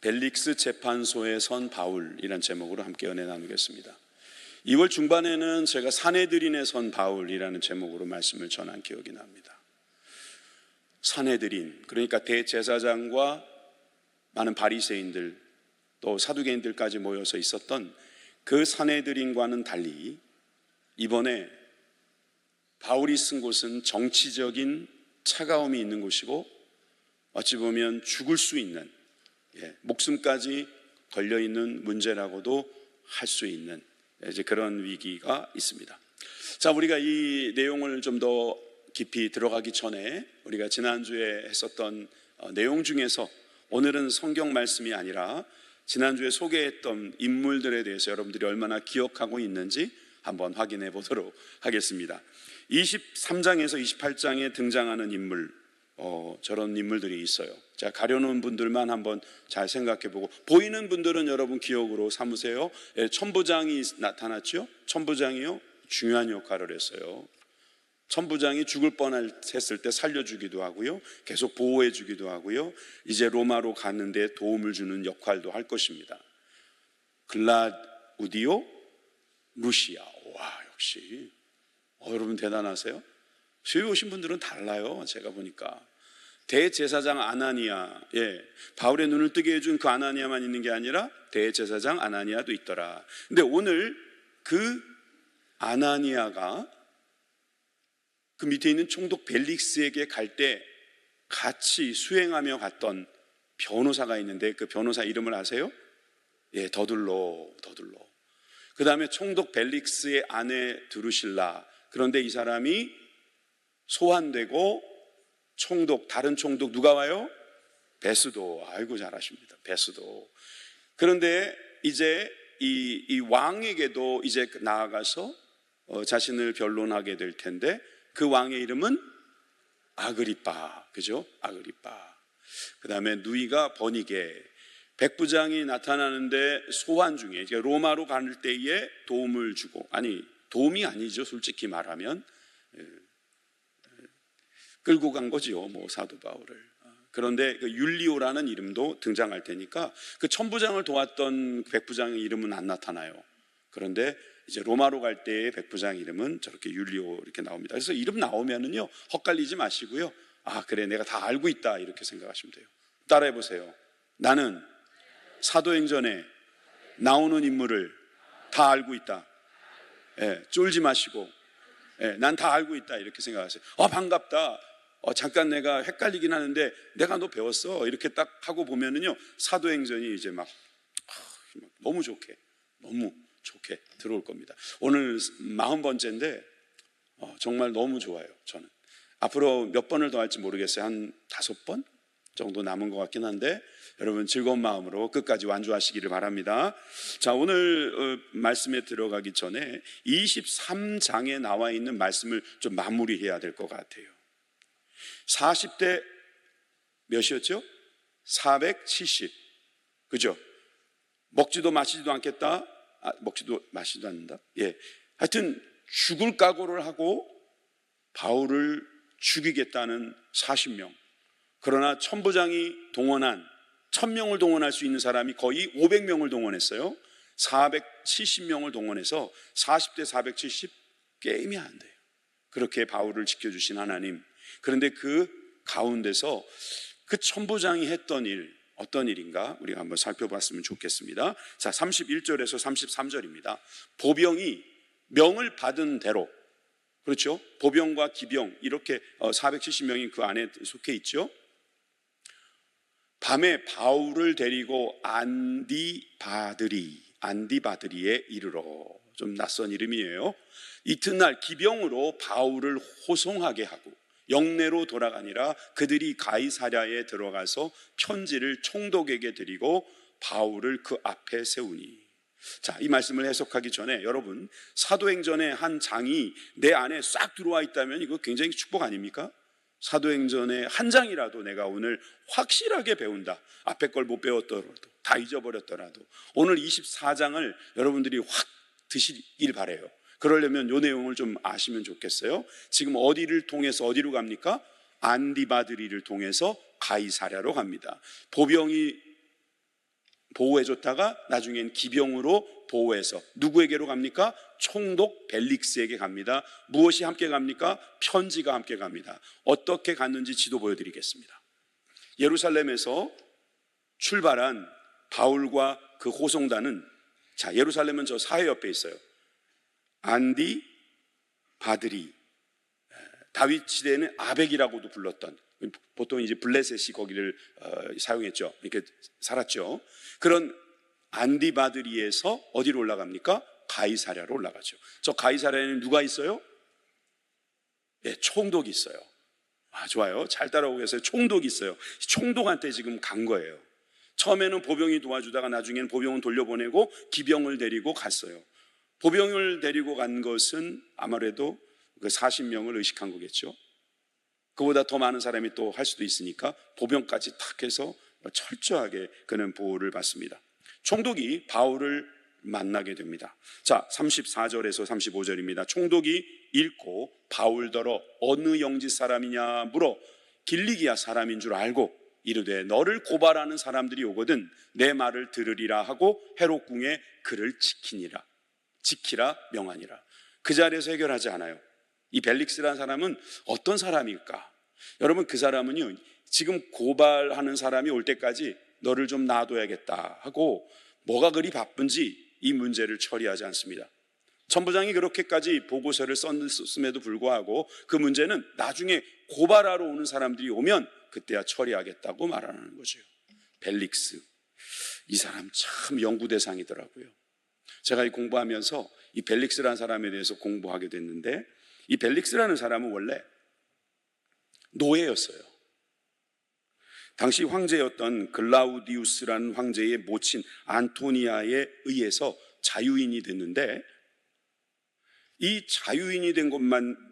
벨릭스 재판소에 선 바울이란 제목으로 함께 은혜 나누겠습니다. 2월 중반에는 제가 사내들인에 선 바울이라는 제목으로 말씀을 전한 기억이 납니다. 사내들인, 그러니까 대제사장과 많은 바리새인들 또 사두개인들까지 모여서 있었던 그 사내들인과는 달리 이번에 바울이 쓴 곳은 정치적인 차가움이 있는 곳이고 어찌 보면 죽을 수 있는, 목숨까지 걸려있는 문제라고도 할 수 있는 이제 그런 위기가 있습니다. 자, 우리가 이 내용을 좀 더 깊이 들어가기 전에 우리가 지난주에 했었던 내용 중에서 오늘은 성경 말씀이 아니라 지난주에 소개했던 인물들에 대해서 여러분들이 얼마나 기억하고 있는지 한번 확인해 보도록 하겠습니다. 23장에서 28장에 등장하는 인물, 저런 인물들이 있어요. 자, 가려놓은 분들만 한번 잘 생각해보고, 보이는 분들은 여러분 기억으로 삼으세요. 천부장이 나타났죠. 천부장이요, 중요한 역할을 했어요. 천부장이 죽을 뻔했을 때 살려주기도 하고요, 계속 보호해주기도 하고요, 이제 로마로 가는데 도움을 주는 역할도 할 것입니다. 글라우디오 루시아. 와, 역시 여러분 대단하세요. 수요 오신 분들은 달라요. 제가 보니까 대제사장 아나니아, 바울의 눈을 뜨게 해준 그 아나니아만 있는 게 아니라 대제사장 아나니아도 있더라. 근데 오늘 그 아나니아가 그 밑에 있는 총독 벨릭스에게 갈 때 같이 수행하며 갔던 변호사가 있는데 그 변호사 이름을 아세요? 더둘로. 그 다음에 총독 벨릭스의 아내 드루실라. 그런데 이 사람이 소환되고 다른 총독 누가 와요? 베스도. 아이고 잘하십니다. 베스도. 그런데 이제 이 왕에게도 이제 나아가서 자신을 변론하게 될 텐데 그 왕의 이름은 아그리빠. 그죠? 아그리빠. 그 다음에 누이가 버니게. 백부장이 나타나는데 소환 중에 로마로 갈 때에 도움을 주고, 아니 도움이 아니죠, 솔직히 말하면 끌고 간 거지요, 사도 바울을. 그런데 그 율리오라는 이름도 등장할 테니까 그 천부장을 도왔던 백부장의 이름은 안 나타나요. 그런데 이제 로마로 갈 때의 백부장 이름은 저렇게 율리오 이렇게 나옵니다. 그래서 이름 나오면은요 헛갈리지 마시고요, 아 그래 내가 다 알고 있다 이렇게 생각하시면 돼요. 따라해 보세요. 나는 사도행전에 나오는 인물을 다 알고 있다. 쫄지 마시고, 난 다 알고 있다 이렇게 생각하세요. 반갑다. 잠깐 내가 헷갈리긴 하는데 내가 너 배웠어 이렇게 딱 하고 보면은요 사도행전이 이제 막 너무 좋게 들어올 겁니다. 오늘 40번째인데 정말 너무 좋아요. 저는 앞으로 몇 번을 더 할지 모르겠어요. 한 5번 정도 남은 것 같긴 한데 여러분 즐거운 마음으로 끝까지 완주하시기를 바랍니다. 자, 오늘 말씀에 들어가기 전에 23장에 나와 있는 말씀을 좀 마무리해야 될 것 같아요. 40대 몇이었죠? 470. 그죠? 먹지도 마시지도 않겠다. 먹지도 마시지도 않는다. 하여튼 죽을 각오를 하고 바울을 죽이겠다는 40명. 그러나 천부장이 동원한 1000명을 동원할 수 있는 사람이 거의 500명을 동원했어요. 470명을 동원해서 40대 470 게임이 안 돼요. 그렇게 바울을 지켜주신 하나님. 그런데 그 가운데서 그 천부장이 했던 일, 어떤 일인가 우리가 한번 살펴봤으면 좋겠습니다. 자, 31절에서 33절입니다. 보병이 명을 받은 대로, 그렇죠? 보병과 기병 이렇게 470명이 그 안에 속해 있죠. 밤에 바울을 데리고 안디바드리에 이르러. 좀 낯선 이름이에요. 이튿날 기병으로 바울을 호송하게 하고 영내로 돌아가니라. 그들이 가이사랴에 들어가서 편지를 총독에게 드리고 바울을 그 앞에 세우니. 자, 이 말씀을 해석하기 전에 여러분, 사도행전의 한 장이 내 안에 싹 들어와 있다면 이거 굉장히 축복 아닙니까? 사도행전의 한 장이라도 내가 오늘 확실하게 배운다. 앞에 걸 못 배웠더라도, 다 잊어버렸더라도 오늘 24장을 여러분들이 확 드시길 바라요. 그러려면 이 내용을 좀 아시면 좋겠어요. 지금 어디를 통해서 어디로 갑니까? 안디바드리를 통해서 가이사랴로 갑니다. 보병이 보호해줬다가 나중엔 기병으로 보호해서 누구에게로 갑니까? 총독 벨릭스에게 갑니다. 무엇이 함께 갑니까? 편지가 함께 갑니다. 어떻게 갔는지 지도 보여드리겠습니다. 예루살렘에서 출발한 바울과 그 호송단은, 자, 예루살렘은 저 사해 옆에 있어요. 안디 바드리, 다윗 시대에는 아벡이라고도 불렀던, 보통 이제 블레셋이 거기를 사용했죠. 이렇게 살았죠. 그런 안디바드리에서 어디로 올라갑니까? 가이사랴로 올라가죠. 저 가이사랴에는 누가 있어요? 네, 총독이 있어요. 아, 좋아요. 잘 따라오고 계세요. 총독이 있어요. 총독한테 지금 간 거예요. 처음에는 보병이 도와주다가 나중에는 보병은 돌려보내고 기병을 데리고 갔어요. 보병을 데리고 간 것은 아무래도 그 40명을 의식한 거겠죠. 그보다 더 많은 사람이 또 할 수도 있으니까 보병까지 탁 해서 철저하게 그는 보호를 받습니다. 총독이 바울을 만나게 됩니다. 자, 34절에서 35절입니다. 총독이 읽고 바울더러 어느 영지 사람이냐 물어 길리기아 사람인 줄 알고 이르되 너를 고발하는 사람들이 오거든 내 말을 들으리라 하고 헤롯궁에 그를 지키라 명하니라. 그 자리에서 해결하지 않아요. 이 벨릭스라는 사람은 어떤 사람일까? 여러분, 그 사람은요, 지금 고발하는 사람이 올 때까지 너를 좀 놔둬야겠다 하고 뭐가 그리 바쁜지 이 문제를 처리하지 않습니다. 천부장이 그렇게까지 보고서를 썼음에도 불구하고 그 문제는 나중에 고발하러 오는 사람들이 오면 그때야 처리하겠다고 말하는 거죠. 벨릭스, 이 사람 참 연구 대상이더라고요. 제가 이 공부하면서 이 벨릭스라는 사람에 대해서 공부하게 됐는데, 이 벨릭스라는 사람은 원래 노예였어요. 당시 황제였던 글라우디우스라는 황제의 모친 안토니아에 의해서 자유인이 됐는데, 이 자유인이 된 것만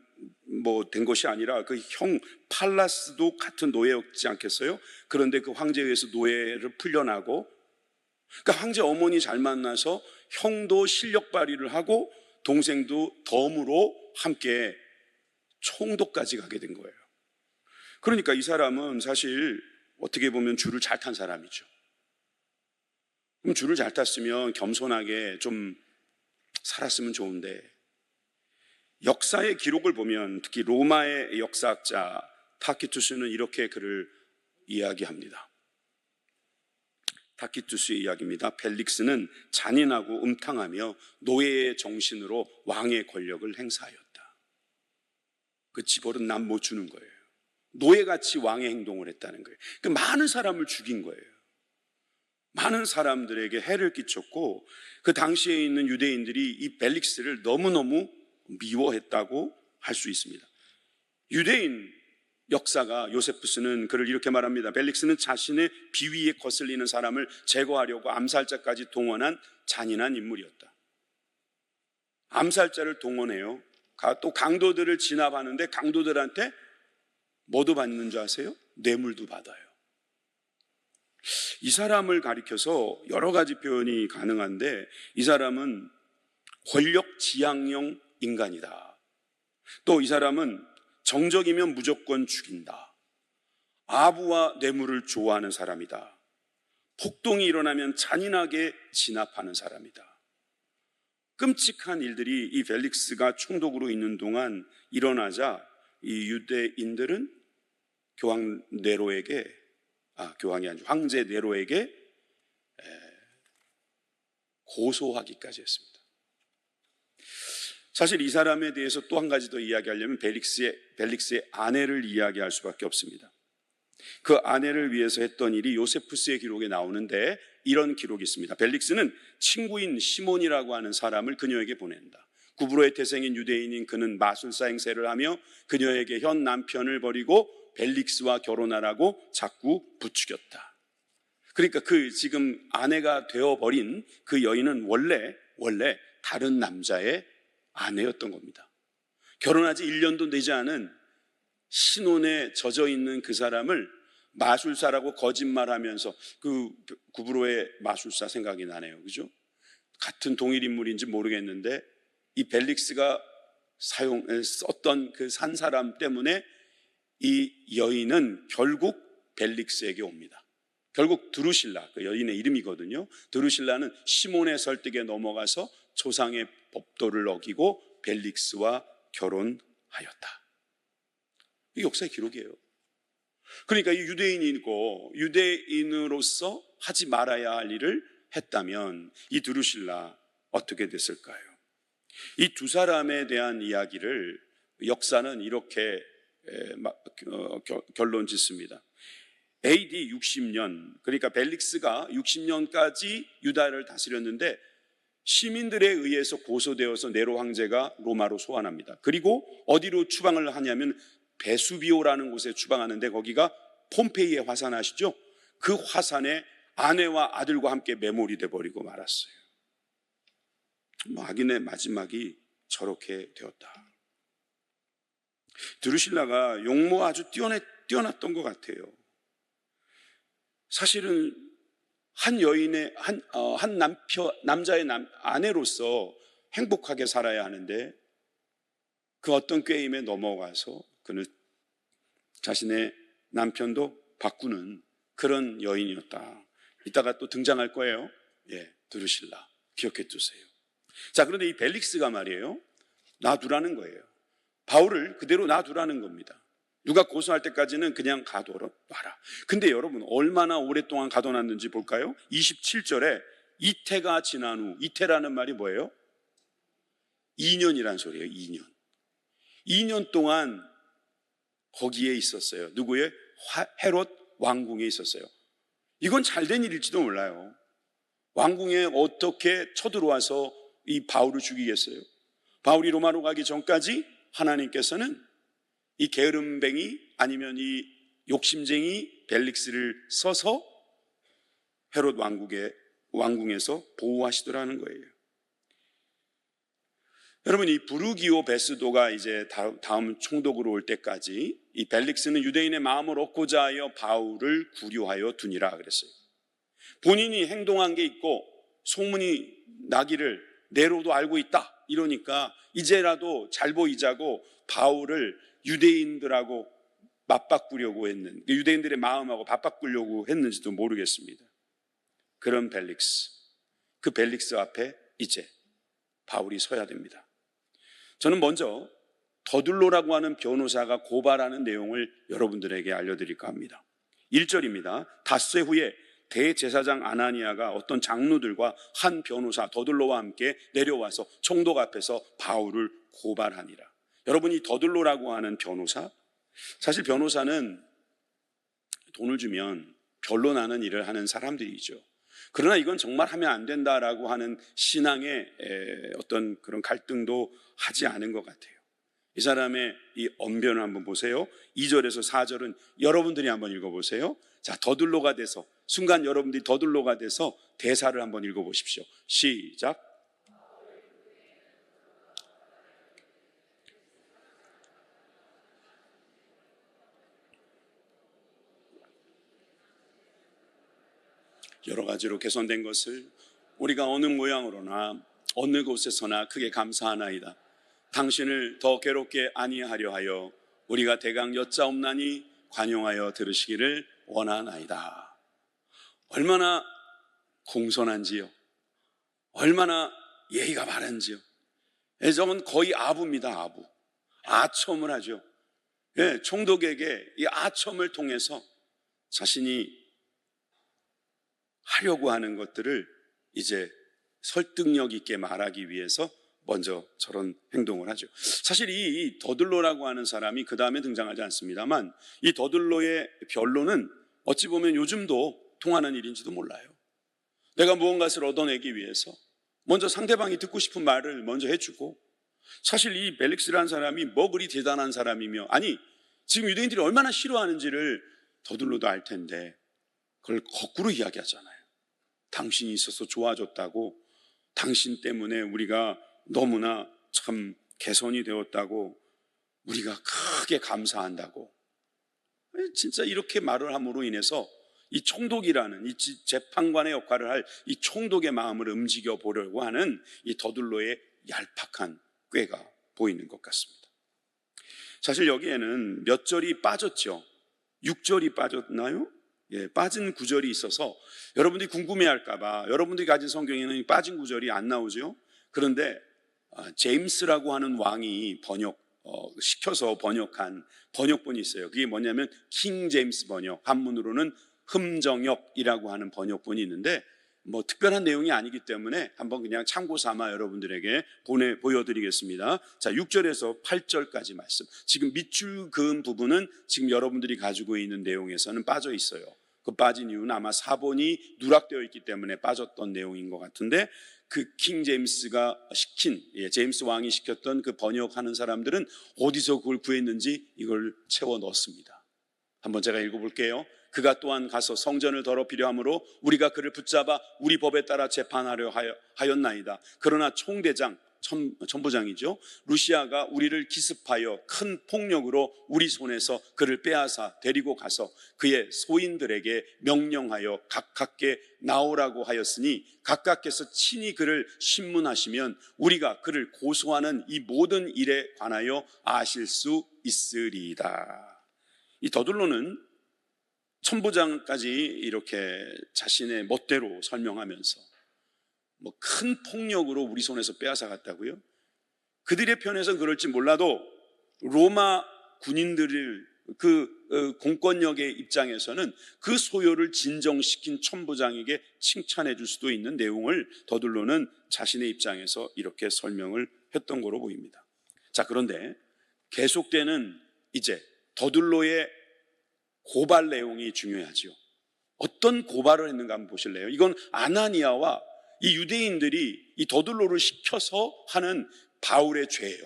된 것이 아니라 그 형 팔라스도 같은 노예였지 않겠어요? 그런데 그 황제에 의해서 노예를 풀려나고, 그러니까 황제 어머니 잘 만나서 형도 실력 발휘를 하고 동생도 덤으로 함께 총독까지 가게 된 거예요. 그러니까 이 사람은 사실 어떻게 보면 줄을 잘 탄 사람이죠. 그럼 줄을 잘 탔으면 겸손하게 좀 살았으면 좋은데, 역사의 기록을 보면 특히 로마의 역사학자 타키투스는 이렇게 그를 이야기합니다. 타키투스의 이야기입니다. 벨릭스는 잔인하고 음탕하며 노예의 정신으로 왕의 권력을 행사하였다. 그 지벌은 남 못 주는 거예요. 노예같이 왕의 행동을 했다는 거예요. 그 많은 사람을 죽인 거예요. 많은 사람들에게 해를 끼쳤고, 그 당시에 있는 유대인들이 이 벨릭스를 너무너무 미워했다고 할 수 있습니다. 유대인 역사가 요세푸스는 그를 이렇게 말합니다. 벨릭스는 자신의 비위에 거슬리는 사람을 제거하려고 암살자까지 동원한 잔인한 인물이었다. 암살자를 동원해요. 또 강도들을 진압하는데 강도들한테 뭐도 받는 줄 아세요? 뇌물도 받아요. 이 사람을 가리켜서 여러 가지 표현이 가능한데, 이 사람은 권력 지향형 인간이다. 또 이 사람은 정적이면 무조건 죽인다. 아부와 뇌물을 좋아하는 사람이다. 폭동이 일어나면 잔인하게 진압하는 사람이다. 끔찍한 일들이 이 벨릭스가 총독으로 있는 동안 일어나자 이 유대인들은 교황 네로에게, 교황이 아니죠, 황제 네로에게 고소하기까지 했습니다. 사실 이 사람에 대해서 또 한 가지 더 이야기하려면 벨릭스의 아내를 이야기할 수밖에 없습니다. 그 아내를 위해서 했던 일이 요세푸스의 기록에 나오는데 이런 기록이 있습니다. 벨릭스는 친구인 시몬이라고 하는 사람을 그녀에게 보낸다. 구브로의 태생인 유대인인 그는 마술사 행세를 하며 그녀에게 현 남편을 버리고 벨릭스와 결혼하라고 자꾸 부추겼다. 그러니까 그 지금 아내가 되어버린 그 여인은 원래 다른 남자의 아내였던 겁니다. 결혼하지 1년도 되지 않은 신혼에 젖어 있는 그 사람을 마술사라고 거짓말하면서, 그 구브로의 마술사 생각이 나네요. 그죠? 같은 동일 인물인지 모르겠는데 이 벨릭스가 썼던 그 산 사람 때문에 이 여인은 결국 벨릭스에게 옵니다. 결국 드루실라, 그 여인의 이름이거든요. 드루실라는 시몬의 설득에 넘어가서 조상의 법도를 어기고 벨릭스와 결혼하였다. 이게 역사의 기록이에요. 그러니까 이 유대인이고 유대인으로서 하지 말아야 할 일을 했다면 이 드루실라 어떻게 됐을까요? 이 두 사람에 대한 이야기를 역사는 이렇게 결론 짓습니다. AD 60년, 그러니까 벨릭스가 60년까지 유다를 다스렸는데 시민들에 의해서 고소되어서 네로 황제가 로마로 소환합니다. 그리고 어디로 추방을 하냐면 베수비오라는 곳에 추방하는데 거기가 폼페이의 화산 아시죠? 그 화산에 아내와 아들과 함께 메모리 돼버리고 말았어요. 악인의 마지막이 저렇게 되었다. 드루실라가 용모가 아주 뛰어났던 것 같아요. 사실은 한 여인의 한 남자의 아내로서 행복하게 살아야 하는데 그 어떤 꾀임에 넘어가서 그는 자신의 남편도 바꾸는 그런 여인이었다. 이따가 또 등장할 거예요. 드루실라 기억해 두세요. 자, 그런데 이 벨릭스가 말이에요, 놔두라는 거예요. 바울을 그대로 놔두라는 겁니다. 누가 고소할 때까지는 그냥 가둬놔라. 근데 여러분 얼마나 오랫동안 가둬놨는지 볼까요? 27절에 이태가 지난 후, 이태라는 말이 뭐예요? 2년이란 소리예요. 2년 동안 거기에 있었어요. 누구의? 헤롯 왕궁에 있었어요. 이건 잘된 일일지도 몰라요. 왕궁에 어떻게 쳐들어와서 이 바울을 죽이겠어요? 바울이 로마로 가기 전까지 하나님께서는 이 게으름뱅이 아니면 이 욕심쟁이 벨릭스를 써서 헤롯 왕궁에서 보호하시더라는 거예요. 여러분, 이 부르기오 베스도가 이제 다음 총독으로 올 때까지 이 벨릭스는 유대인의 마음을 얻고자 하여 바울을 구류하여 두니라 그랬어요. 본인이 행동한 게 있고 소문이 나기를 네로도 알고 있다 이러니까 이제라도 잘 보이자고 바울을 유대인들하고 맞바꾸려고 했는, 유대인들의 마음하고 맞바꾸려고 했는지도 모르겠습니다. 그런 벨릭스, 그 벨릭스 앞에 이제 바울이 서야 됩니다. 저는 먼저 더둘로라고 하는 변호사가 고발하는 내용을 여러분들에게 알려드릴까 합니다. 1절입니다. 닷새 후에 대제사장 아나니아가 어떤 장로들과 한 변호사 더둘로와 함께 내려와서 총독 앞에서 바울을 고발하니라. 여러분, 이 더둘로라고 하는 변호사, 사실 변호사는 돈을 주면 변론하는 일을 하는 사람들이죠. 그러나 이건 정말 하면 안 된다라고 하는 신앙의 어떤 그런 갈등도 하지 않은 것 같아요. 이 사람의 이 언변을 한번 보세요. 2절에서 4절은 여러분들이 한번 읽어보세요. 자, 더둘로가 돼서, 순간 여러분들이 더둘로가 돼서 대사를 한번 읽어보십시오. 시작. 여러 가지로 개선된 것을 우리가 어느 모양으로나 어느 곳에서나 크게 감사하나이다. 당신을 더 괴롭게 아니하려 하여 우리가 대강 여짜옵나니 관용하여 들으시기를 원하나이다. 얼마나 공손한지요, 얼마나 예의가 바른지요. 저건 거의 아부입니다. 아부. 아첨을 하죠. 총독에게 이 아첨을 통해서 자신이 하려고 하는 것들을 이제 설득력 있게 말하기 위해서 먼저 저런 행동을 하죠. 사실 이 더둘로라고 하는 사람이 그 다음에 등장하지 않습니다만 이 더둘로의 변론은 어찌 보면 요즘도 통하는 일인지도 몰라요. 내가 무언가를 얻어내기 위해서 먼저 상대방이 듣고 싶은 말을 먼저 해주고, 사실 이 벨릭스라는 사람이 뭐 그리 대단한 사람이며, 아니 지금 유대인들이 얼마나 싫어하는지를 더둘로도 알 텐데 그걸 거꾸로 이야기하잖아요. 당신이 있어서 좋아졌다고, 당신 때문에 우리가 너무나 참 개선이 되었다고, 우리가 크게 감사한다고. 진짜 이렇게 말을 함으로 인해서 이 총독이라는 이 재판관의 역할을 할 이 총독의 마음을 움직여 보려고 하는 이 더둘로의 얄팍한 꾀가 보이는 것 같습니다. 사실 여기에는 몇 절이 빠졌죠. 6절이 빠졌나요? 빠진 구절이 있어서 여러분들이 궁금해할까봐 여러분들이 가진 성경에는 빠진 구절이 안 나오죠. 그런데 제임스라고 하는 왕이 시켜서 번역한 번역본이 있어요. 그게 뭐냐면 킹 제임스 번역, 한문으로는 흠정역이라고 하는 번역본이 있는데 뭐 특별한 내용이 아니기 때문에 한번 그냥 참고 삼아 여러분들에게 보여드리겠습니다. 자, 6절에서 8절까지 말씀. 지금 밑줄 그은 부분은 지금 여러분들이 가지고 있는 내용에서는 빠져 있어요. 그 빠진 이유는 아마 사본이 누락되어 있기 때문에 빠졌던 내용인 것 같은데, 그 킹 제임스가 제임스 왕이 시켰던 그 번역하는 사람들은 어디서 그걸 구했는지 이걸 채워 넣었습니다. 한번 제가 읽어볼게요. 그가 또한 가서 성전을 더럽히려 함으로 우리가 그를 붙잡아 우리 법에 따라 재판하려 하였나이다. 그러나 총대장, 천부장이죠, 루시아가 우리를 기습하여 큰 폭력으로 우리 손에서 그를 빼앗아 데리고 가서 그의 소인들에게 명령하여 가깝게 나오라고 하였으니 각각께서 친히 그를 신문하시면 우리가 그를 고소하는 이 모든 일에 관하여 아실 수 있으리이다. 이 더둘로는 천부장까지 이렇게 자신의 멋대로 설명하면서 뭐 큰 폭력으로 우리 손에서 빼앗아 갔다고요? 그들의 편에서는 그럴지 몰라도 로마 군인들을 공권력의 입장에서는 그 소요를 진정시킨 천부장에게 칭찬해 줄 수도 있는 내용을 더둘로는 자신의 입장에서 이렇게 설명을 했던 거로 보입니다. 자, 그런데 계속되는 이제 더둘로의 고발 내용이 중요하죠. 어떤 고발을 했는가 한번 보실래요? 이건 아나니아와 이 유대인들이 이 더둘로를 시켜서 하는 바울의 죄예요.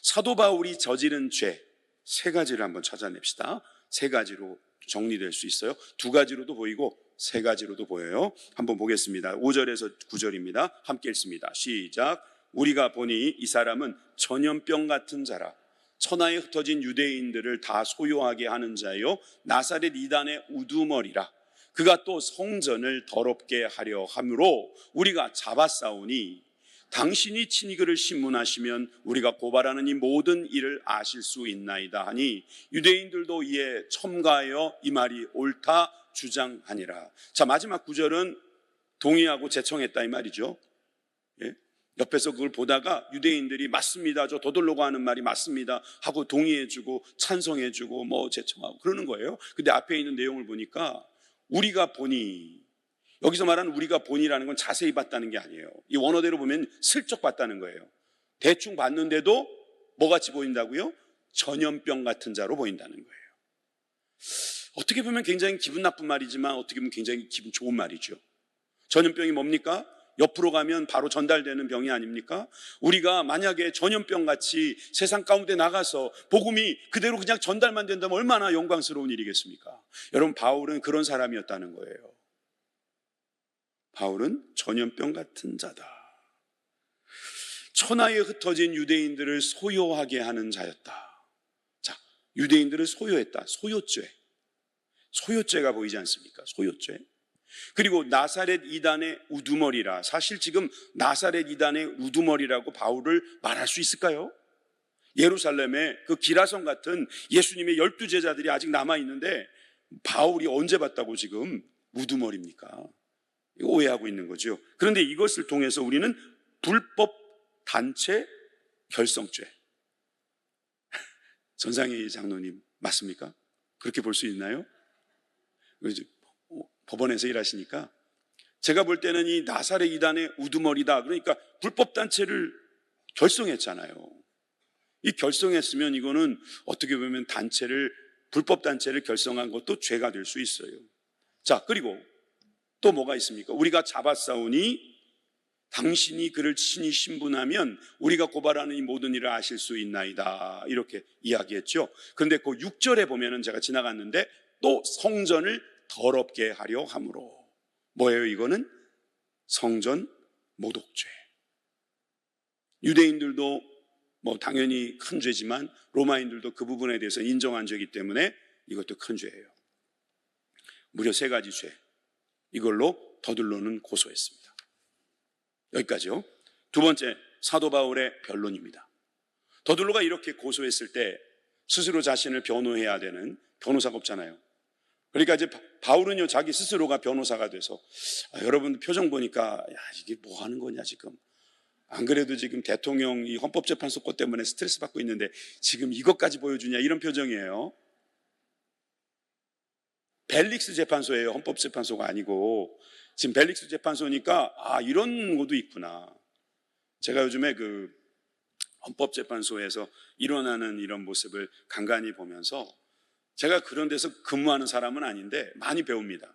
사도 바울이 저지른 죄 세 가지를 한번 찾아냅시다. 세 가지로 정리될 수 있어요. 두 가지로도 보이고 세 가지로도 보여요. 한번 보겠습니다. 5절에서 9절입니다. 함께 읽습니다. 시작. 우리가 보니 이 사람은 전염병 같은 자라. 천하에 흩어진 유대인들을 다 소요하게 하는 자요, 나사렛 이단의 우두머리라. 그가 또 성전을 더럽게 하려 함으로 우리가 잡아싸우니 당신이 친히 그를 신문하시면 우리가 고발하는 이 모든 일을 아실 수 있나이다 하니 유대인들도 이에 첨가하여 이 말이 옳다 주장하니라. 자, 마지막 구절은 동의하고 제청했다 이 말이죠. 옆에서 그걸 보다가 유대인들이 맞습니다, 저 더둘로가 하는 말이 맞습니다 하고 동의해주고 찬성해주고 뭐 제청하고 그러는 거예요. 근데 앞에 있는 내용을 보니까 우리가 보니, 여기서 말하는 우리가 보니라는 건 자세히 봤다는 게 아니에요. 이 원어대로 보면 슬쩍 봤다는 거예요. 대충 봤는데도 뭐같이 보인다고요? 전염병 같은 자로 보인다는 거예요. 어떻게 보면 굉장히 기분 나쁜 말이지만 어떻게 보면 굉장히 기분 좋은 말이죠. 전염병이 뭡니까? 옆으로 가면 바로 전달되는 병이 아닙니까? 우리가 만약에 전염병같이 세상 가운데 나가서 복음이 그대로 그냥 전달만 된다면 얼마나 영광스러운 일이겠습니까? 여러분, 바울은 그런 사람이었다는 거예요. 바울은 전염병 같은 자다. 천하에 흩어진 유대인들을 소요하게 하는 자였다. 자, 유대인들을 소요했다. 소요죄가 보이지 않습니까? 소요죄. 그리고 나사렛 이단의 우두머리라. 사실 지금 나사렛 이단의 우두머리라고 바울을 말할 수 있을까요? 예루살렘에 그 기라성 같은 예수님의 12제자들이 아직 남아있는데 바울이 언제 봤다고 지금 우두머리입니까? 이거 오해하고 있는 거죠. 그런데 이것을 통해서 우리는 불법 단체 결성죄. 전상희 장로님 맞습니까? 그렇게 볼 수 있나요? 법원에서 일하시니까 제가 볼 때는 이 나사렛 이단의 우두머리다. 그러니까 불법 단체를 결성했잖아요. 이 결성했으면 이거는 어떻게 보면 불법 단체를 결성한 것도 죄가 될 수 있어요. 자, 그리고 또 뭐가 있습니까? 우리가 잡아싸우니 당신이 그를 친히 신문하면 우리가 고발하는 이 모든 일을 아실 수 있나이다. 이렇게 이야기했죠. 그런데 그 6절에 보면은 제가 지나갔는데 또 성전을 더럽게 하려 함으로. 뭐예요 이거는? 성전 모독죄. 유대인들도 뭐 당연히 큰 죄지만 로마인들도 그 부분에 대해서 인정한 죄이기 때문에 이것도 큰 죄예요. 무려 세 가지 죄. 이걸로 더둘로는 고소했습니다. 여기까지요. 두 번째, 사도 바울의 변론입니다. 더둘로가 이렇게 고소했을 때 스스로 자신을 변호해야 되는 변호사가 없잖아요. 그러니까 이제 바울은요 자기 스스로가 변호사가 돼서 여러분 표정 보니까 야 이게 뭐 하는 거냐 지금. 안 그래도 지금 대통령 이 헌법재판소 것 때문에 스트레스 받고 있는데 지금 이것까지 보여주냐 이런 표정이에요. 벨릭스 재판소예요. 헌법재판소가 아니고. 지금 벨릭스 재판소니까 이런 것도 있구나. 제가 요즘에 그 헌법재판소에서 일어나는 이런 모습을 간간히 보면서 제가 그런 데서 근무하는 사람은 아닌데 많이 배웁니다.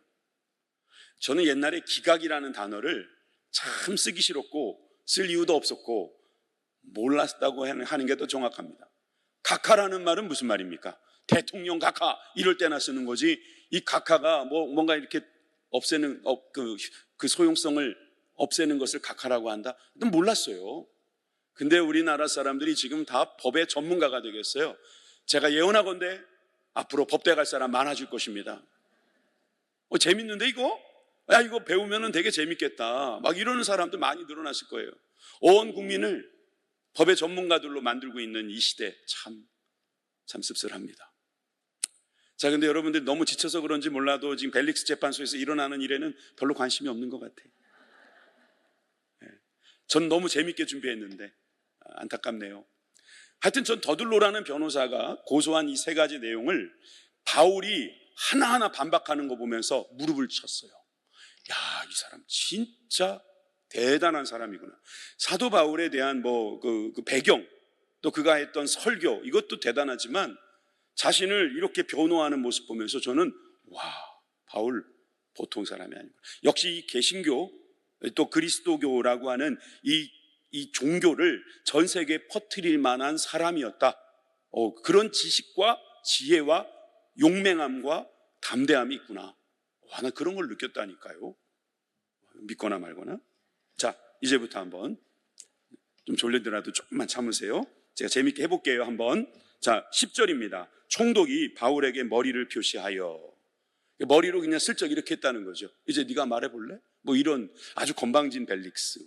저는 옛날에 기각이라는 단어를 참 쓰기 싫었고 쓸 이유도 없었고 몰랐다고 하는 게 더 정확합니다. 각하라는 말은 무슨 말입니까? 대통령 각하 이럴 때나 쓰는 거지. 이 각하가 뭔가 이렇게 없애는 그 소용성을 없애는 것을 각하라고 한다? 몰랐어요. 근데 우리나라 사람들이 지금 다 법의 전문가가 되겠어요. 제가 예언하건대 앞으로 법대 갈 사람 많아질 것입니다. 재밌는데 이거? 야 이거 배우면 되게 재밌겠다 막 이러는 사람도 많이 늘어났을 거예요. 온 국민을 법의 전문가들로 만들고 있는 이 시대 참 씁쓸합니다. 자, 근데 여러분들 너무 지쳐서 그런지 몰라도 지금 벨릭스 재판소에서 일어나는 일에는 별로 관심이 없는 것 같아요. 전 너무 재밌게 준비했는데 안타깝네요. 하여튼 전 더들로라는 변호사가 고소한 이 세 가지 내용을 바울이 하나하나 반박하는 거 보면서 무릎을 쳤어요. 야, 이 사람 진짜 대단한 사람이구나. 사도 바울에 대한 그 배경, 또 그가 했던 설교, 이것도 대단하지만 자신을 이렇게 변호하는 모습 보면서 저는 와, 바울 보통 사람이 아니구나. 역시 이 개신교, 또 그리스도교라고 하는 이 종교를 전 세계에 퍼뜨릴 만한 사람이었다. 그런 지식과 지혜와 용맹함과 담대함이 있구나. 나 그런 걸 느꼈다니까요. 믿거나 말거나. 자, 이제부터 한번 좀 졸리더라도 조금만 참으세요. 제가 재밌게 해볼게요. 한번. 자, 10절입니다. 총독이 바울에게 머리를 표시하여. 머리로 그냥 슬쩍 이렇게 했다는 거죠. 이제 네가 말해볼래? 이런 아주 건방진 벨릭스.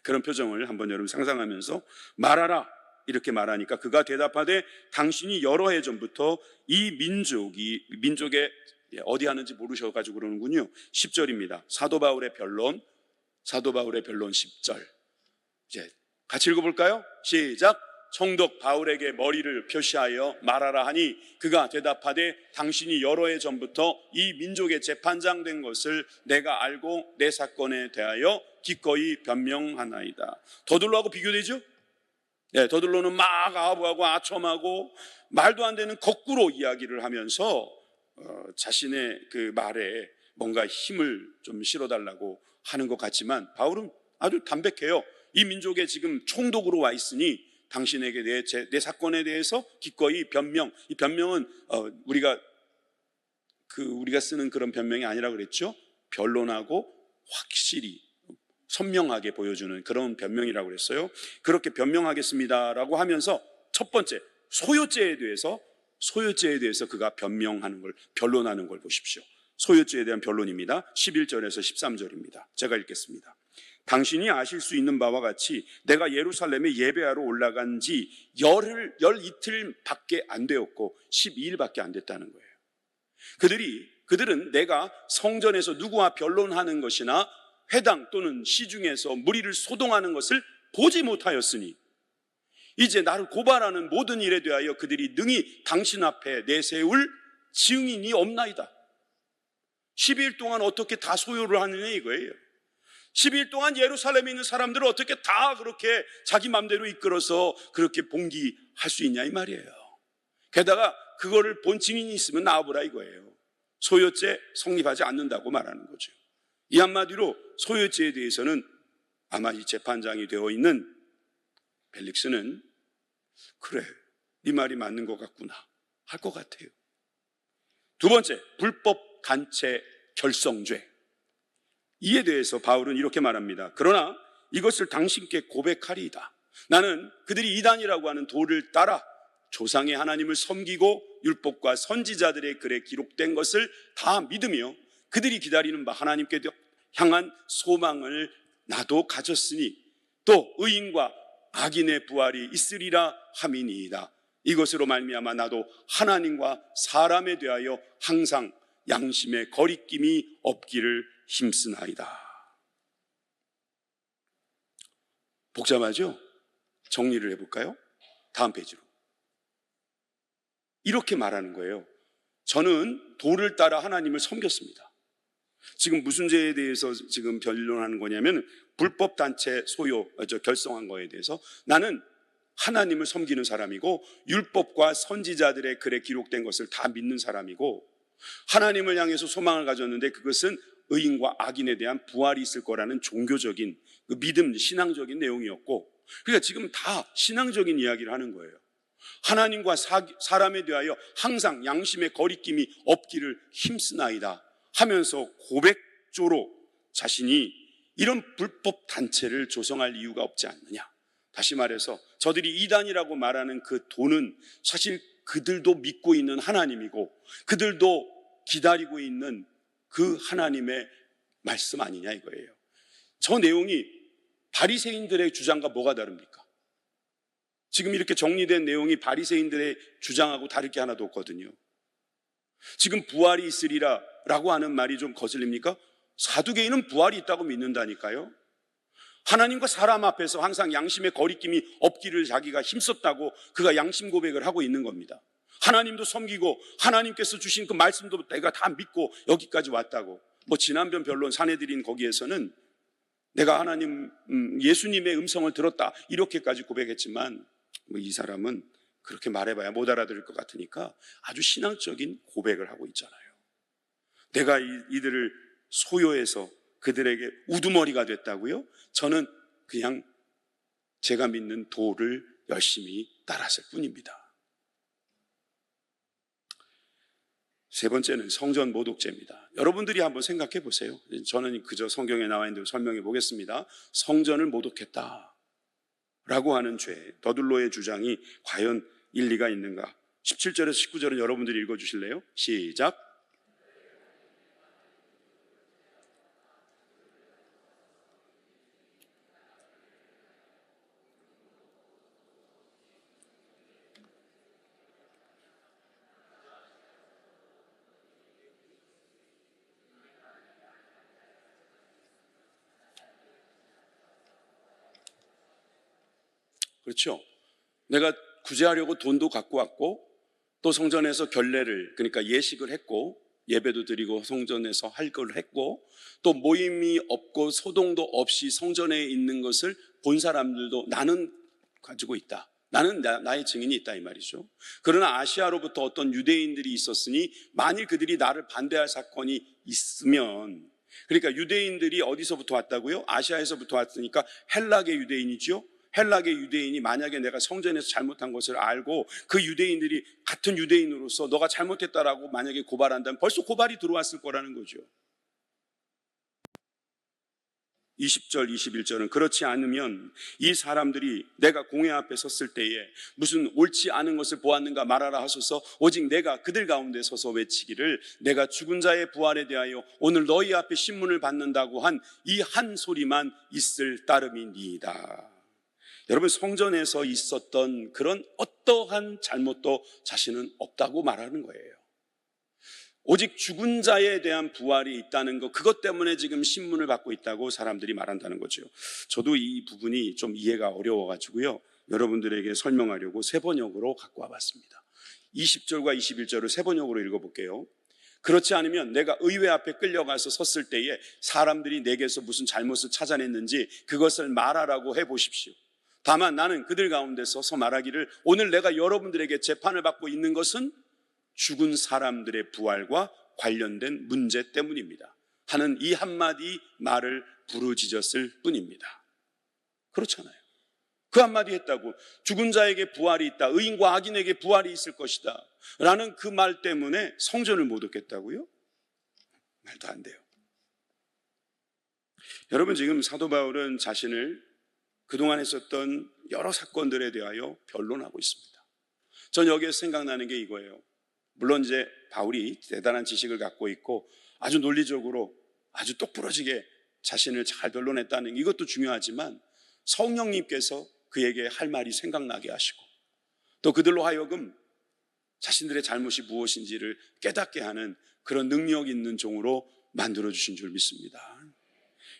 그런 표정을 한번 여러분 상상하면서 말하라 이렇게 말하니까 그가 대답하되 당신이 여러 해 전부터 이 민족에 어디 하는지 모르셔가지고 그러는군요. 10절입니다. 사도 바울의 변론 10절. 이제 같이 읽어볼까요? 시작. 총독 바울에게 머리를 표시하여 말하라 하니 그가 대답하되 당신이 여러 해 전부터 이 민족의 재판장 된 것을 내가 알고 내 사건에 대하여 기꺼이 변명하나이다. 더들로하고 비교되죠? 네, 더들로는 막 아부하고 아첨하고 말도 안 되는 거꾸로 이야기를 하면서 자신의 그 말에 뭔가 힘을 좀 실어달라고 하는 것 같지만 바울은 아주 담백해요. 이 민족에 지금 총독으로 와 있으니 당신에게 내 사건에 대해서 기꺼이 변명. 이 변명은 우리가 쓰는 그런 변명이 아니라 그랬죠. 변론하고 확실히 선명하게 보여주는 그런 변명이라고 그랬어요. 그렇게 변명하겠습니다라고 하면서 첫 번째 소요죄에 대해서 그가 변론하는 걸 보십시오. 소요죄에 대한 변론입니다. 11절에서 13절입니다. 제가 읽겠습니다. 당신이 아실 수 있는 바와 같이 내가 예루살렘에 예배하러 올라간 지 열이틀밖에 안 되었고 12일밖에 안 됐다는 거예요. 그들은 내가 성전에서 누구와 변론하는 것이나 회당 또는 시중에서 무리를 소동하는 것을 보지 못하였으니 이제 나를 고발하는 모든 일에 대하여 그들이 능히 당신 앞에 내세울 증인이 없나이다. 12일 동안 어떻게 다 소요를 하느냐 이거예요. 12일 동안 예루살렘에 있는 사람들을 어떻게 다 그렇게 자기 맘대로 이끌어서 그렇게 봉기할 수 있냐 이 말이에요. 게다가 그거를 본 증인이 있으면 나와보라 이거예요. 소요죄 성립하지 않는다고 말하는 거죠. 이 한마디로 소요죄에 대해서는 아마 이 재판장이 되어 있는 벨릭스는 그래, 네 말이 맞는 것 같구나 할 것 같아요. 두 번째, 불법 단체 결성죄. 이에 대해서 바울은 이렇게 말합니다. 그러나 이것을 당신께 고백하리이다. 나는 그들이 이단이라고 하는 도를 따라 조상의 하나님을 섬기고 율법과 선지자들의 글에 기록된 것을 다 믿으며 그들이 기다리는 바 하나님께 향한 소망을 나도 가졌으니 또 의인과 악인의 부활이 있으리라 함이니이다. 이것으로 말미암아 나도 하나님과 사람에 대하여 항상 양심의 거리낌이 없기를 힘쓰나이다. 복잡하죠? 정리를 해볼까요? 다음 페이지로. 이렇게 말하는 거예요. 저는 도를 따라 하나님을 섬겼습니다. 지금 무슨 죄에 대해서 지금 변론하는 거냐면 불법 단체 결성한 거에 대해서 나는 하나님을 섬기는 사람이고 율법과 선지자들의 글에 기록된 것을 다 믿는 사람이고 하나님을 향해서 소망을 가졌는데 그것은 의인과 악인에 대한 부활이 있을 거라는 종교적인 그 믿음, 신앙적인 내용이었고 그러니까 지금 다 신앙적인 이야기를 하는 거예요. 하나님과 사람에 대하여 항상 양심의 거리낌이 없기를 힘쓰나이다 하면서 고백조로 자신이 이런 불법 단체를 조성할 이유가 없지 않느냐. 다시 말해서 저들이 이단이라고 말하는 그 도는 사실 그들도 믿고 있는 하나님이고 그들도 기다리고 있는 그 하나님의 말씀 아니냐 이거예요. 저 내용이 바리새인들의 주장과 뭐가 다릅니까? 지금 이렇게 정리된 내용이 바리새인들의 주장하고 다를 게 하나도 없거든요. 지금 부활이 있으리라 라고 하는 말이 좀 거슬립니까? 사두개인은 부활이 있다고 믿는다니까요. 하나님과 사람 앞에서 항상 양심의 거리낌이 없기를 자기가 힘썼다고 그가 양심 고백을 하고 있는 겁니다. 하나님도 섬기고 하나님께서 주신 그 말씀도 내가 다 믿고 여기까지 왔다고. 지난번 변론 사내들인 거기에서는 내가 예수님의 음성을 들었다 이렇게까지 고백했지만 이 사람은 그렇게 말해봐야 못 알아들을 것 같으니까 아주 신앙적인 고백을 하고 있잖아요. 내가 이들을 소요해서 그들에게 우두머리가 됐다고요? 저는 그냥 제가 믿는 도를 열심히 따랐을 뿐입니다. 세 번째는 성전 모독죄입니다. 여러분들이 한번 생각해 보세요. 저는 그저 성경에 나와 있는 대로 설명해 보겠습니다. 성전을 모독했다 라고 하는 죄, 더둘로의 주장이 과연 일리가 있는가? 17절에서 19절은 여러분들이 읽어주실래요? 시작. 그렇죠. 내가 구제하려고 돈도 갖고 왔고 또 성전에서 결례를 그러니까 예식을 했고 예배도 드리고 성전에서 할 걸 했고 또 모임이 없고 소동도 없이 성전에 있는 것을 본 사람들도 나는 가지고 있다. 나는 나의 증인이 있다 이 말이죠. 그러나 아시아로부터 어떤 유대인들이 있었으니 만일 그들이 나를 반대할 사건이 있으면 그러니까 유대인들이 어디서부터 왔다고요? 아시아에서부터 왔으니까 헬락의 유대인이죠. 헬락의 유대인이 만약에 내가 성전에서 잘못한 것을 알고 그 유대인들이 같은 유대인으로서 너가 잘못했다라고 만약에 고발한다면 벌써 고발이 들어왔을 거라는 거죠. 20절, 21절은 그렇지 않으면 이 사람들이 내가 공회 앞에 섰을 때에 무슨 옳지 않은 것을 보았는가 말하라 하소서 오직 내가 그들 가운데 서서 외치기를 내가 죽은 자의 부활에 대하여 오늘 너희 앞에 신문을 받는다고 한 이 한 소리만 있을 따름이니이다. 여러분 성전에서 있었던 그런 어떠한 잘못도 자신은 없다고 말하는 거예요. 오직 죽은 자에 대한 부활이 있다는 것 그것 때문에 지금 신문을 받고 있다고 사람들이 말한다는 거죠. 저도 이 부분이 좀 이해가 어려워가지고요 여러분들에게 설명하려고 세 번역으로 갖고 와봤습니다. 20절과 21절을 세 번역으로 읽어볼게요. 그렇지 않으면 내가 의회 앞에 끌려가서 섰을 때에 사람들이 내게서 무슨 잘못을 찾아냈는지 그것을 말하라고 해보십시오. 다만 나는 그들 가운데 서서 말하기를 오늘 내가 여러분들에게 재판을 받고 있는 것은 죽은 사람들의 부활과 관련된 문제 때문입니다 하는 이 한마디 말을 부르짖었을 뿐입니다. 그렇잖아요. 그 한마디 했다고 죽은 자에게 부활이 있다 의인과 악인에게 부활이 있을 것이다 라는 그 말 때문에 성전을 모독했다고요? 말도 안 돼요. 여러분 지금 사도 바울은 자신을 그동안 했었던 여러 사건들에 대하여 변론하고 있습니다. 전 여기에서 생각나는 게 이거예요. 물론 이제 바울이 대단한 지식을 갖고 있고 아주 논리적으로 아주 똑부러지게 자신을 잘 변론했다는 이것도 중요하지만 성령님께서 그에게 할 말이 생각나게 하시고 또 그들로 하여금 자신들의 잘못이 무엇인지를 깨닫게 하는 그런 능력 있는 종으로 만들어 주신 줄 믿습니다.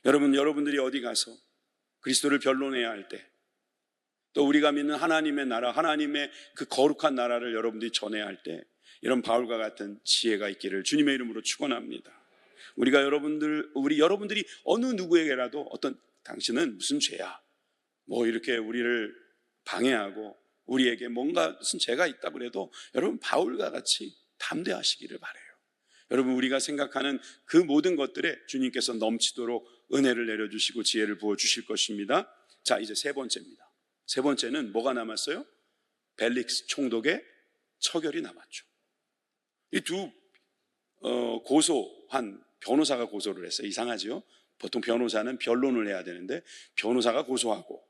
여러분들이 어디 가서 그리스도를 변론해야 할 때, 또 우리가 믿는 하나님의 나라, 하나님의 그 거룩한 나라를 여러분들이 전해야 할 때 이런 바울과 같은 지혜가 있기를 주님의 이름으로 축원합니다. 우리 여러분들이 어느 누구에게라도 당신은 무슨 죄야, 이렇게 우리를 방해하고 우리에게 뭔가 무슨 죄가 있다 그래도 여러분 바울과 같이 담대하시기를 바라요. 여러분, 우리가 생각하는 그 모든 것들에 주님께서 넘치도록 은혜를 내려주시고 지혜를 부어주실 것입니다. 자, 이제 세 번째입니다. 세 번째는 뭐가 남았어요? 벨릭스 총독의 처결이 남았죠. 이 두 고소한 변호사가 고소를 했어요. 이상하죠? 보통 변호사는 변론을 해야 되는데 변호사가 고소하고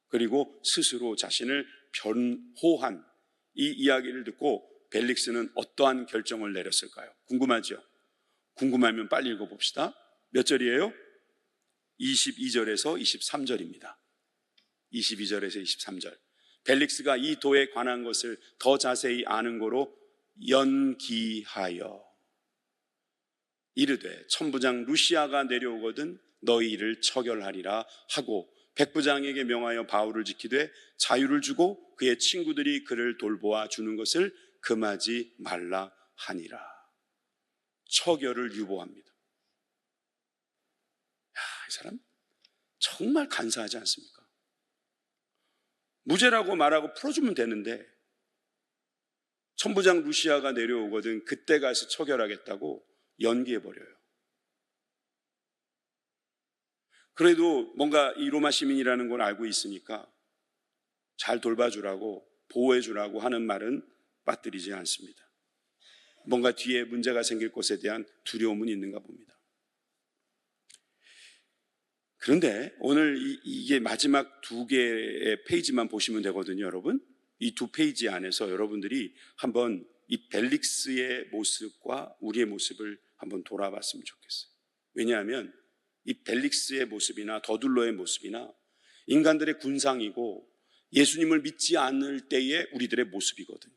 그리고 스스로 자신을 변호한 이 이야기를 듣고 벨릭스는 어떠한 결정을 내렸을까요? 궁금하죠? 궁금하면 빨리 읽어봅시다. 몇 절이에요? 22절에서 23절입니다. 22절에서 23절. 벨릭스가 이 도에 관한 것을 더 자세히 아는 고로 연기하여 이르되 천부장 루시아가 내려오거든 너희 이를 처결하리라 하고 백부장에게 명하여 바울을 지키되 자유를 주고 그의 친구들이 그를 돌보아 주는 것을 금하지 말라 하니라. 처결을 유보합니다. 이 사람 정말 간사하지 않습니까? 무죄라고 말하고 풀어주면 되는데 천부장 루시아가 내려오거든 그때 가서 처결하겠다고 연기해버려요. 그래도 뭔가 이 로마 시민이라는 걸 알고 있으니까 잘 돌봐주라고 보호해주라고 하는 말은 빠뜨리지 않습니다. 뭔가 뒤에 문제가 생길 것에 대한 두려움은 있는가 봅니다. 그런데 오늘 이게 마지막 두 개의 페이지만 보시면 되거든요, 여러분. 이 두 페이지 안에서 여러분들이 한번 이 벨릭스의 모습과 우리의 모습을 한번 돌아봤으면 좋겠어요. 왜냐하면 이 벨릭스의 모습이나 더둘러의 모습이나 인간들의 군상이고 예수님을 믿지 않을 때의 우리들의 모습이거든요.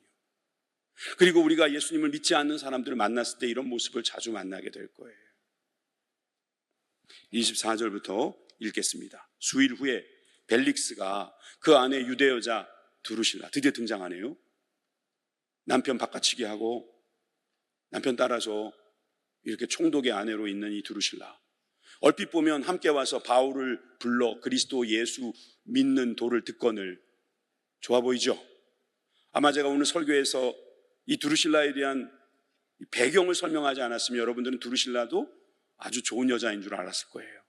그리고 우리가 예수님을 믿지 않는 사람들을 만났을 때 이런 모습을 자주 만나게 될 거예요. 24절부터 읽겠습니다. 수일 후에 벨릭스가 그 안에 유대 여자 두루실라 드디어 등장하네요. 남편 바꿔치기 하고 남편 따라서 이렇게 총독의 아내로 있는 이 두루실라, 얼핏 보면 함께 와서 바울을 불러 그리스도 예수 믿는 도를 듣거늘 좋아 보이죠? 아마 제가 오늘 설교에서 이 두루실라에 대한 배경을 설명하지 않았으면 여러분들은 두루실라도 아주 좋은 여자인 줄 알았을 거예요.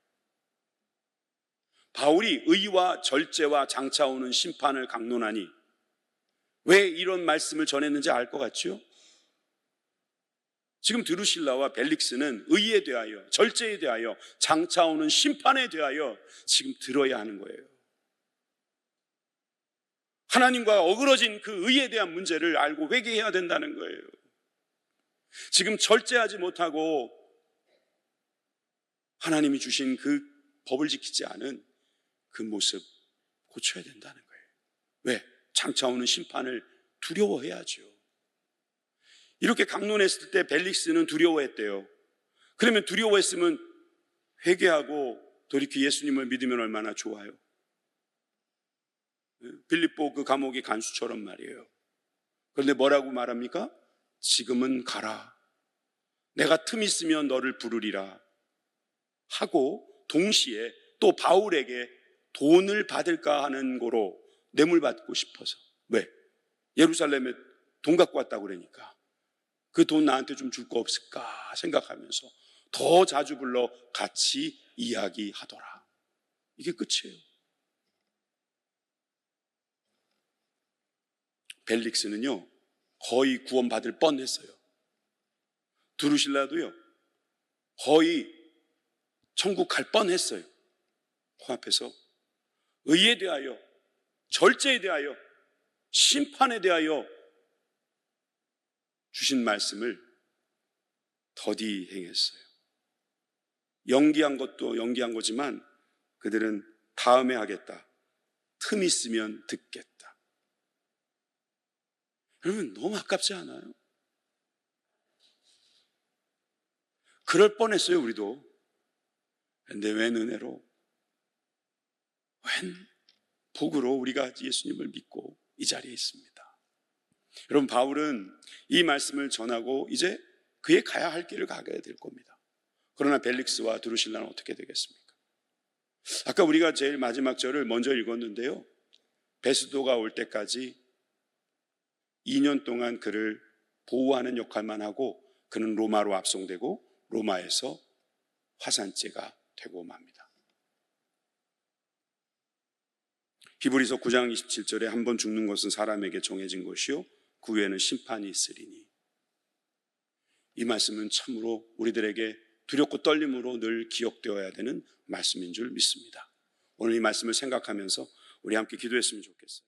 바울이 의와 절제와 장차 오는 심판을 강론하니 왜 이런 말씀을 전했는지 알 것 같죠? 지금 드루실라와 벨릭스는 의에 대하여, 절제에 대하여, 장차 오는 심판에 대하여 지금 들어야 하는 거예요. 하나님과 어그러진 그 의에 대한 문제를 알고 회개해야 된다는 거예요. 지금 절제하지 못하고 하나님이 주신 그 법을 지키지 않은 그 모습 고쳐야 된다는 거예요. 왜? 장차 오는 심판을 두려워해야죠. 이렇게 강론했을 때 벨릭스는 두려워했대요. 그러면 두려워했으면 회개하고 돌이켜 예수님을 믿으면 얼마나 좋아요. 빌립보 그 감옥의 간수처럼 말이에요. 그런데 뭐라고 말합니까? 지금은 가라. 내가 틈 있으면 너를 부르리라 하고 동시에 또 바울에게 돈을 받을까 하는 거로 뇌물 받고 싶어서. 왜? 예루살렘에 돈 갖고 왔다고 그러니까 그 돈 나한테 좀 줄 거 없을까 생각하면서 더 자주 불러 같이 이야기하더라. 이게 끝이에요. 벨릭스는요 거의 구원받을 뻔했어요. 두루실라도요 거의 천국 갈 뻔했어요. 그 앞에서 의에 대하여, 절제에 대하여, 심판에 대하여 주신 말씀을 더디 행했어요. 연기한 것도 연기한 거지만 그들은 다음에 하겠다, 틈 있으면 듣겠다. 여러분 너무 아깝지 않아요? 그럴 뻔했어요, 우리도. 그런데 웬 은혜로, 웬 복으로 우리가 예수님을 믿고 이 자리에 있습니다. 여러분, 바울은 이 말씀을 전하고 이제 그의 가야 할 길을 가게 될 겁니다. 그러나 벨릭스와 드루실라는 어떻게 되겠습니까? 아까 우리가 제일 마지막 절을 먼저 읽었는데요, 베스도가 올 때까지 2년 동안 그를 보호하는 역할만 하고 그는 로마로 압송되고 로마에서 화산재가 되고 맙니다. 히브리서 9장 27절에 한 번 죽는 것은 사람에게 정해진 것이요 그 후에는 심판이 있으리니, 이 말씀은 참으로 우리들에게 두렵고 떨림으로 늘 기억되어야 되는 말씀인 줄 믿습니다. 오늘 이 말씀을 생각하면서 우리 함께 기도했으면 좋겠어요.